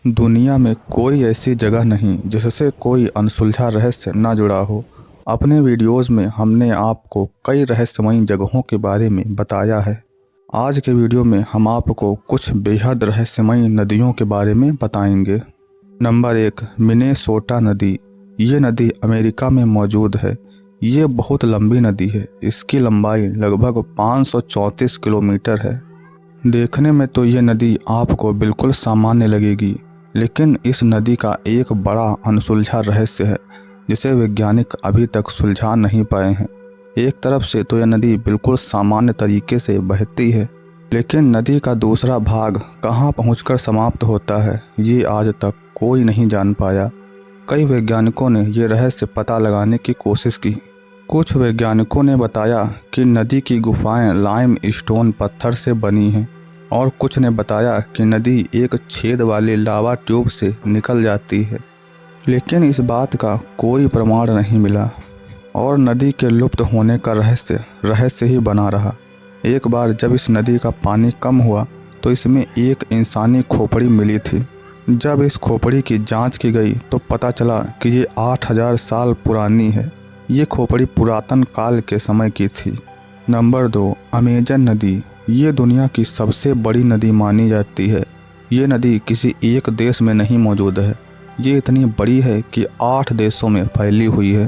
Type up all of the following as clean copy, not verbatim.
दुनिया में कोई ऐसी जगह नहीं जिससे कोई अनसुलझा रहस्य ना जुड़ा हो। अपने वीडियोस में हमने आपको कई रहस्यमयी जगहों के बारे में बताया है। आज के वीडियो में हम आपको कुछ बेहद रहस्यमयी नदियों के बारे में बताएंगे। नंबर 1, मिनेसोटा नदी। ये नदी अमेरिका में मौजूद है। ये बहुत लंबी नदी है। इसकी लंबाई लगभग 534 किलोमीटर है। देखने में तो ये नदी आपको बिल्कुल सामान्य लगेगी, लेकिन इस नदी का एक बड़ा अनसुलझा रहस्य है जिसे वैज्ञानिक अभी तक सुलझा नहीं पाए हैं। एक तरफ से तो यह नदी बिल्कुल सामान्य तरीके से बहती है, लेकिन नदी का दूसरा भाग कहाँ पहुंचकर समाप्त होता है ये आज तक कोई नहीं जान पाया। कई वैज्ञानिकों ने ये रहस्य पता लगाने की कोशिश की। कुछ वैज्ञानिकों ने बताया कि नदी की गुफाएं लाइम स्टोन पत्थर से बनी हैं, और कुछ ने बताया कि नदी एक छेद वाले लावा ट्यूब से निकल जाती है, लेकिन इस बात का कोई प्रमाण नहीं मिला और नदी के लुप्त होने का रहस्य ही बना रहा। एक बार जब इस नदी का पानी कम हुआ तो इसमें एक इंसानी खोपड़ी मिली थी। जब इस खोपड़ी की जांच की गई तो पता चला कि ये 8000 साल पुरानी है। ये खोपड़ी पुरातन काल के समय की थी। नंबर 2, अमेजन नदी। ये दुनिया की सबसे बड़ी नदी मानी जाती है। ये नदी किसी एक देश में नहीं मौजूद है। ये इतनी बड़ी है कि 8 देशों में फैली हुई है,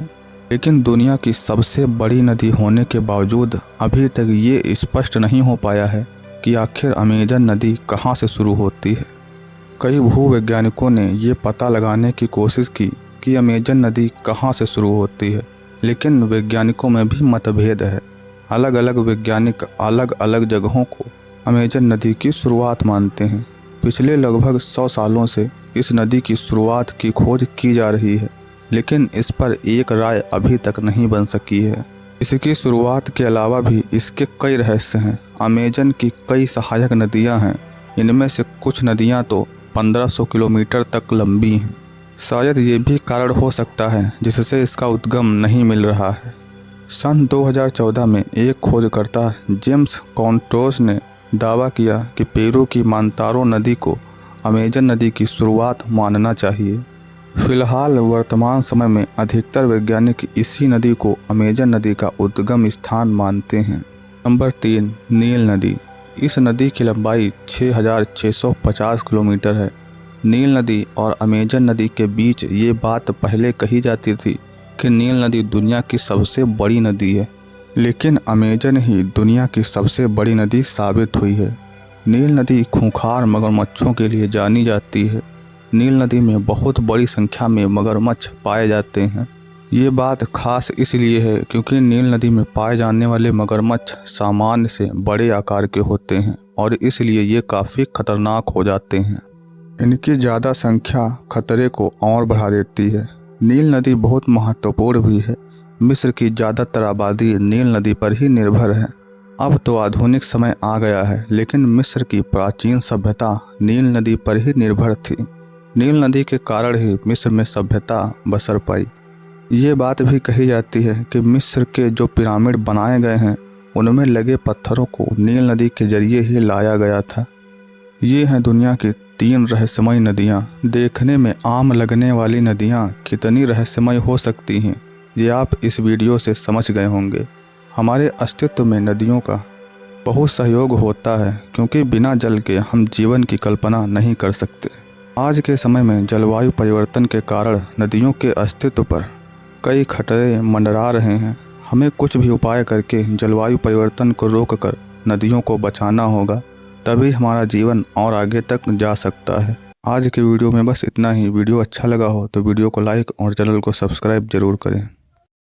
लेकिन दुनिया की सबसे बड़ी नदी होने के बावजूद अभी तक ये स्पष्ट नहीं हो पाया है कि आखिर अमेजन नदी कहाँ से शुरू होती है। कई भूवैज्ञानिकों ने ये पता लगाने की कोशिश की कि अमेजन नदी कहाँ से शुरू होती है, लेकिन वैज्ञानिकों में भी मतभेद है। अलग अलग वैज्ञानिक अलग अलग जगहों को अमेजन नदी की शुरुआत मानते हैं। पिछले लगभग 100 सालों से इस नदी की शुरुआत की खोज की जा रही है, लेकिन इस पर एक राय अभी तक नहीं बन सकी है। इसकी शुरुआत के अलावा भी इसके कई रहस्य हैं। अमेजन की कई सहायक नदियां हैं। इनमें से कुछ नदियां तो 1500 किलोमीटर तक लंबी हैं। शायद ये भी कारण हो सकता है जिससे इसका उद्गम नहीं मिल रहा है। सन 2014 में एक खोजकर्ता जेम्स कॉन्ट्रोस ने दावा किया कि पेरू की मांतारो नदी को अमेजन नदी की शुरुआत मानना चाहिए। फिलहाल वर्तमान समय में अधिकतर वैज्ञानिक इसी नदी को अमेजन नदी का उद्गम स्थान मानते हैं। नंबर 3, नील नदी। इस नदी की लंबाई 6650 किलोमीटर है। नील नदी और अमेजन नदी के बीच ये बात पहले कही जाती थी कि नील नदी दुनिया की सबसे बड़ी नदी है, लेकिन अमेजन ही दुनिया की सबसे बड़ी नदी साबित हुई है। नील नदी खूंखार मगरमच्छों के लिए जानी जाती है। नील नदी में बहुत बड़ी संख्या में मगरमच्छ पाए जाते हैं। ये बात खास इसलिए है क्योंकि नील नदी में पाए जाने वाले मगरमच्छ सामान्य से बड़े आकार के होते हैं और इसलिए ये काफ़ी खतरनाक हो जाते हैं। इनकी ज़्यादा संख्या खतरे को और बढ़ा देती है। नील नदी बहुत महत्वपूर्ण भी है। मिस्र की ज़्यादातर आबादी नील नदी पर ही निर्भर है। अब तो आधुनिक समय आ गया है, लेकिन मिस्र की प्राचीन सभ्यता नील नदी पर ही निर्भर थी। नील नदी के कारण ही मिस्र में सभ्यता बसर पाई। ये बात भी कही जाती है कि मिस्र के जो पिरामिड बनाए गए हैं उनमें लगे पत्थरों को नील नदी के जरिए ही लाया गया था। ये हैं दुनिया की 3 रहस्यमयी नदियाँ। देखने में आम लगने वाली नदियाँ कितनी रहस्यमय हो सकती हैं ये आप इस वीडियो से समझ गए होंगे। हमारे अस्तित्व में नदियों का बहुत सहयोग होता है, क्योंकि बिना जल के हम जीवन की कल्पना नहीं कर सकते। आज के समय में जलवायु परिवर्तन के कारण नदियों के अस्तित्व पर कई खतरे मंडरा रहे हैं। हमें कुछ भी उपाय करके जलवायु परिवर्तन को रोककर नदियों को बचाना होगा, तभी हमारा जीवन और आगे तक जा सकता है। आज के वीडियो में बस इतना ही। वीडियो अच्छा लगा हो तो वीडियो को लाइक और चैनल को सब्सक्राइब जरूर करें।